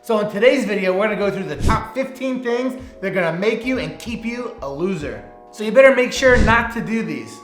So in today's video, we're gonna go through the top 15 things that are gonna make you and keep you a loser. So you better make sure not to do these.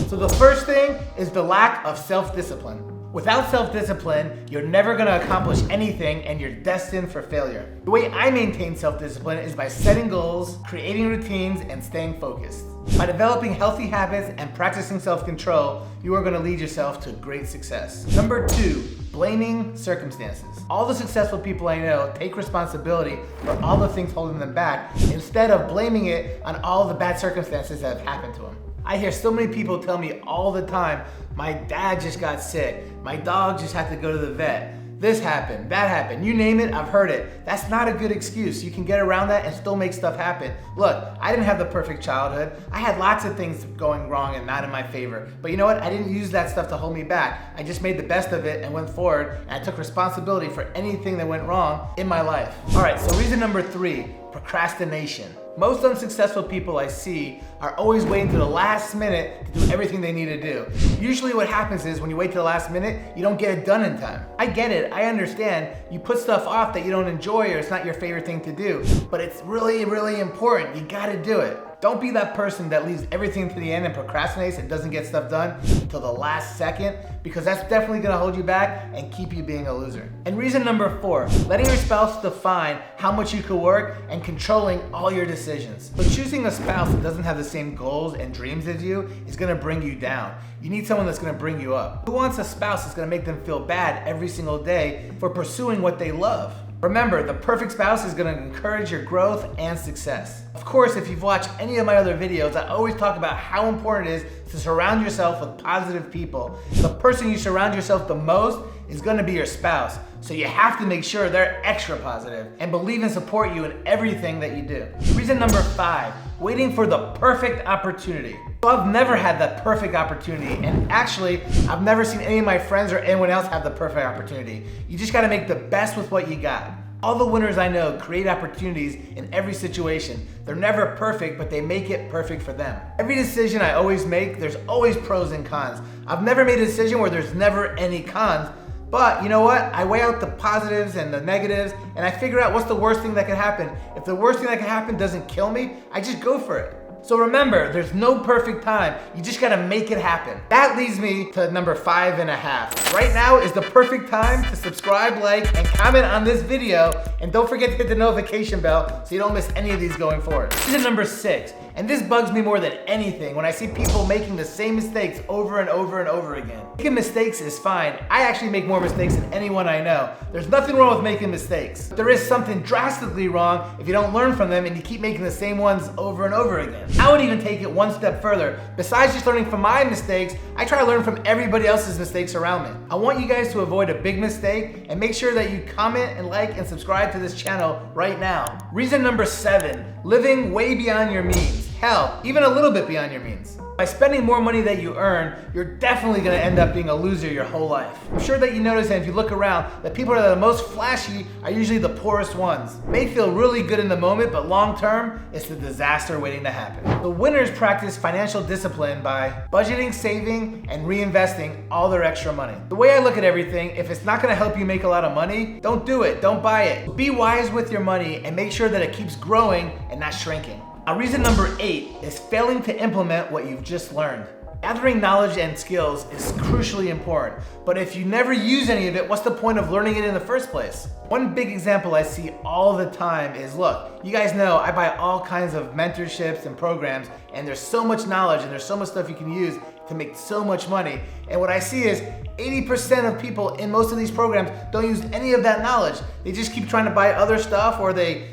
So the first thing is the lack of self-discipline. Without self-discipline, you're never gonna accomplish anything and you're destined for failure. The way I maintain self-discipline is by setting goals, creating routines, and staying focused. By developing healthy habits and practicing self-control, you are gonna lead yourself to great success. Number 2, blaming circumstances. All the successful people I know take responsibility for all the things holding them back instead of blaming it on all the bad circumstances that have happened to them. I hear so many people tell me all the time, my dad just got sick, my dog just had to go to the vet, this happened, that happened, you name it, I've heard it. That's not a good excuse. You can get around that and still make stuff happen. Look, I didn't have the perfect childhood. I had lots of things going wrong and not in my favor. But you know what? I didn't use that stuff to hold me back. I just made the best of it and went forward, and I took responsibility for anything that went wrong in my life. All right, so reason number 3, procrastination. Most unsuccessful people I see are always waiting to the last minute to do everything they need to do. Usually what happens is when you wait to the last minute, you don't get it done in time. I get it, I understand. You put stuff off that you don't enjoy or it's not your favorite thing to do, but it's really, really important. You gotta do it. Don't be that person that leaves everything to the end and procrastinates and doesn't get stuff done until the last second, because that's definitely gonna hold you back and keep you being a loser. And reason number 4, letting your spouse define how much you could work and controlling all your decisions. But choosing a spouse that doesn't have the same goals and dreams as you is gonna bring you down. You need someone that's gonna bring you up. Who wants a spouse that's gonna make them feel bad every single day for pursuing what they love? Remember, the perfect spouse is gonna encourage your growth and success. Of course, if you've watched any of my other videos, I always talk about how important it is to surround yourself with positive people. The person you surround yourself the most is gonna be your spouse. So you have to make sure they're extra positive and believe and support you in everything that you do. Reason number 5, waiting for the perfect opportunity. So I've never had that perfect opportunity, and actually, I've never seen any of my friends or anyone else have the perfect opportunity. You just gotta make the best with what you got. All the winners I know create opportunities in every situation. They're never perfect, but they make it perfect for them. Every decision I always make, there's always pros and cons. I've never made a decision where there's never any cons, but you know what? I weigh out the positives and the negatives, and I figure out what's the worst thing that could happen. If the worst thing that could happen doesn't kill me, I just go for it. So remember, there's no perfect time. You just gotta make it happen. That leads me to number 5.5. Right now is the perfect time to subscribe, like, and comment on this video. And don't forget to hit the notification bell so you don't miss any of these going forward. Reason number 6, and this bugs me more than anything when I see people making the same mistakes over and over and over again. Making mistakes is fine. I actually make more mistakes than anyone I know. There's nothing wrong with making mistakes. There is something drastically wrong if you don't learn from them and you keep making the same ones over and over again. I would even take it one step further. Besides just learning from my mistakes, I try to learn from everybody else's mistakes around me. I want you guys to avoid a big mistake and make sure that you comment and like and subscribe to this channel right now. Reason number 7, living way beyond your means. Hell, even a little bit beyond your means. By spending more money that you earn, you're definitely gonna end up being a loser your whole life. I'm sure that you notice that if you look around, the people that are the most flashy are usually the poorest ones. It may feel really good in the moment, but long term, it's the disaster waiting to happen. The winners practice financial discipline by budgeting, saving, and reinvesting all their extra money. The way I look at everything, if it's not gonna help you make a lot of money, don't do it, don't buy it. Be wise with your money and make sure that it keeps growing and not shrinking. Now, reason number 8 is failing to implement what you've just learned. Gathering knowledge and skills is crucially important, but if you never use any of it, what's the point of learning it in the first place? One big example I see all the time is, look, you guys know I buy all kinds of mentorships and programs, and there's so much knowledge and there's so much stuff you can use to make so much money. And what I see is 80% of people in most of these programs don't use any of that knowledge. They just keep trying to buy other stuff, or they,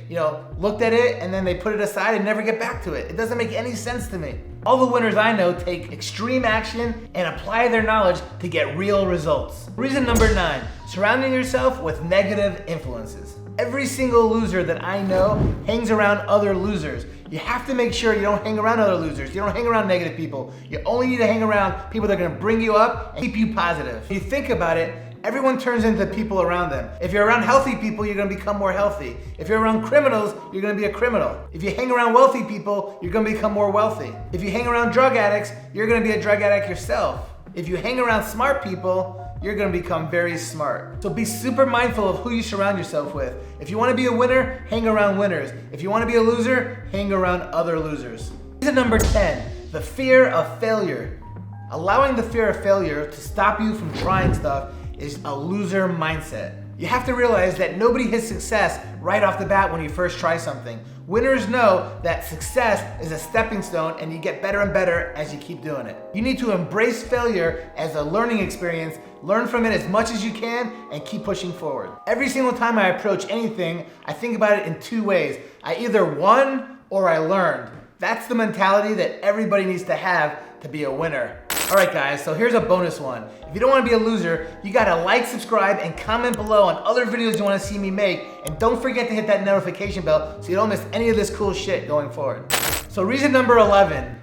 looked at it and then they put it aside and never get back to it. It doesn't make any sense to me. All the winners I know take extreme action and apply their knowledge to get real results. Reason number 9, surrounding yourself with negative influences. Every single loser that I know hangs around other losers. You have to make sure you don't hang around other losers. You don't hang around negative people. You only need to hang around people that are gonna bring you up and keep you positive. If you think about it, everyone turns into people around them. If you're around healthy people, you're gonna become more healthy. If you're around criminals, you're gonna be a criminal. If you hang around wealthy people, you're gonna become more wealthy. If you hang around drug addicts, you're gonna be a drug addict yourself. If you hang around smart people, you're gonna become very smart. So be super mindful of who you surround yourself with. If you wanna be a winner, hang around winners. If you wanna be a loser, hang around other losers. Reason number 10, the fear of failure. Allowing the fear of failure to stop you from trying stuff is a loser mindset. You have to realize that nobody hits success right off the bat when you first try something. Winners know that success is a stepping stone and you get better and better as you keep doing it. You need to embrace failure as a learning experience, learn from it as much as you can, and keep pushing forward. Every single time I approach anything, I think about it in two ways. I either won or I learned. That's the mentality that everybody needs to have to be a winner. All right guys, so here's a bonus one. If you don't want to be a loser, you gotta like, subscribe, and comment below on other videos you want to see me make. And don't forget to hit that notification bell so you don't miss any of this cool shit going forward. So reason number 11,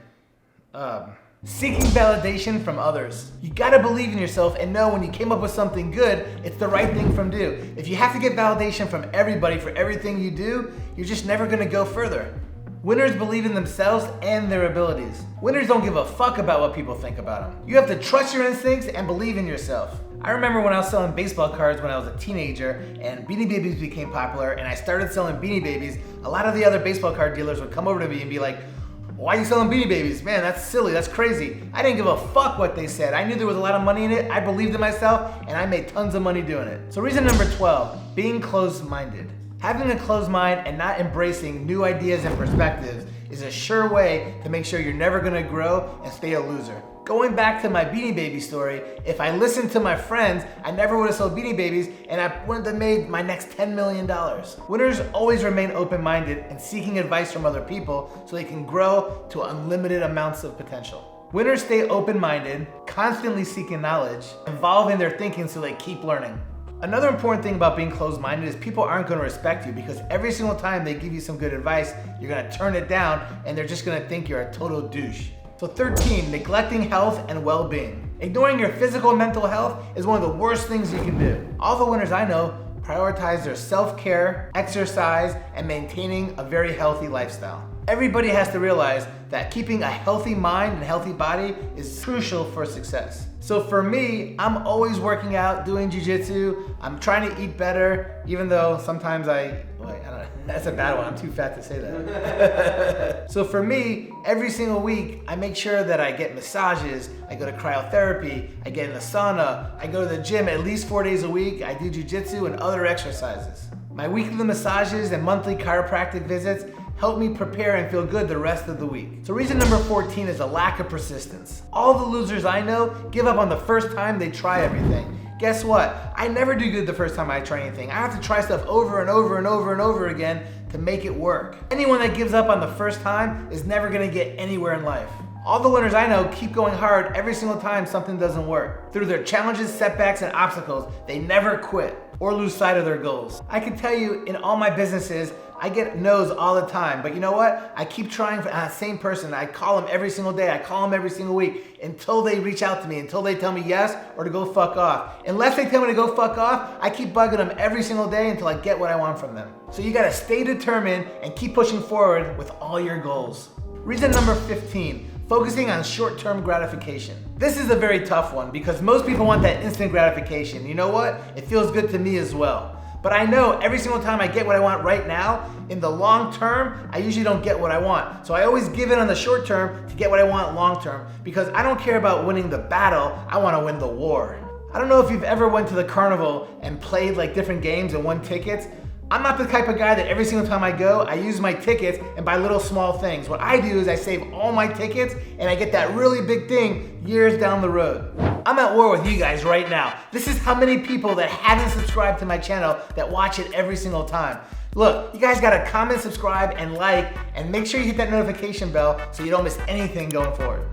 seeking validation from others. You gotta believe in yourself and know when you came up with something good, it's the right thing to do. If you have to get validation from everybody for everything you do, you're just never gonna go further. Winners believe in themselves and their abilities. Winners don't give a fuck about what people think about them. You have to trust your instincts and believe in yourself. I remember when I was selling baseball cards when I was a teenager and Beanie Babies became popular and I started selling Beanie Babies, a lot of the other baseball card dealers would come over to me and be like, "Why are you selling Beanie Babies? Man, that's silly, that's crazy." I didn't give a fuck what they said. I knew there was a lot of money in it, I believed in myself, and I made tons of money doing it. So reason number 12, being closed-minded. Having a closed mind and not embracing new ideas and perspectives is a sure way to make sure you're never gonna grow and stay a loser. Going back to my Beanie Baby story, if I listened to my friends, I never would have sold Beanie Babies and I wouldn't have made my next $10 million. Winners always remain open-minded and seeking advice from other people so they can grow to unlimited amounts of potential. Winners stay open-minded, constantly seeking knowledge, evolve in their thinking so they keep learning. Another important thing about being closed-minded is people aren't going to respect you because every single time they give you some good advice, you're going to turn it down and they're just going to think you're a total douche. So 13, neglecting health and well-being. Ignoring your physical and mental health is one of the worst things you can do. All the winners I know prioritize their self-care, exercise, and maintaining a very healthy lifestyle. Everybody has to realize that keeping a healthy mind and healthy body is crucial for success. So for me, I'm always working out, doing jiu-jitsu. I'm trying to eat better, even though sometimes I don't know, that's a bad one, I'm too fat to say that. So for me, every single week, I make sure that I get massages, I go to cryotherapy, I get in the sauna, I go to the gym at least 4 days a week, I do jiu-jitsu and other exercises. My weekly massages and monthly chiropractic visits help me prepare and feel good the rest of the week. So reason number 14 is a lack of persistence. All the losers I know give up on the first time they try everything. Guess what? I never do good the first time I try anything. I have to try stuff over and over and over and over again to make it work. Anyone that gives up on the first time is never gonna get anywhere in life. All the winners I know keep going hard every single time something doesn't work. Through their challenges, setbacks, and obstacles, they never quit or lose sight of their goals. I can tell you in all my businesses, I get no's all the time, but you know what? I keep trying for the same person. I call them every single day, I call them every single week until they reach out to me, until they tell me yes or to go fuck off. Unless they tell me to go fuck off, I keep bugging them every single day until I get what I want from them. So you gotta stay determined and keep pushing forward with all your goals. Reason number 15, focusing on short-term gratification. This is a very tough one because most people want that instant gratification. You know what? It feels good to me as well. But I know every single time I get what I want right now, in the long term, I usually don't get what I want. So I always give in on the short term to get what I want long term because I don't care about winning the battle, I want to win the war. I don't know if you've ever went to the carnival and played like different games and won tickets. I'm not the type of guy that every single time I go, I use my tickets and buy little small things. What I do is I save all my tickets and I get that really big thing years down the road. I'm at war with you guys right now. This is how many people that haven't subscribed to my channel that watch it every single time. Look, you guys gotta comment, subscribe, and like, and make sure you hit that notification bell so you don't miss anything going forward.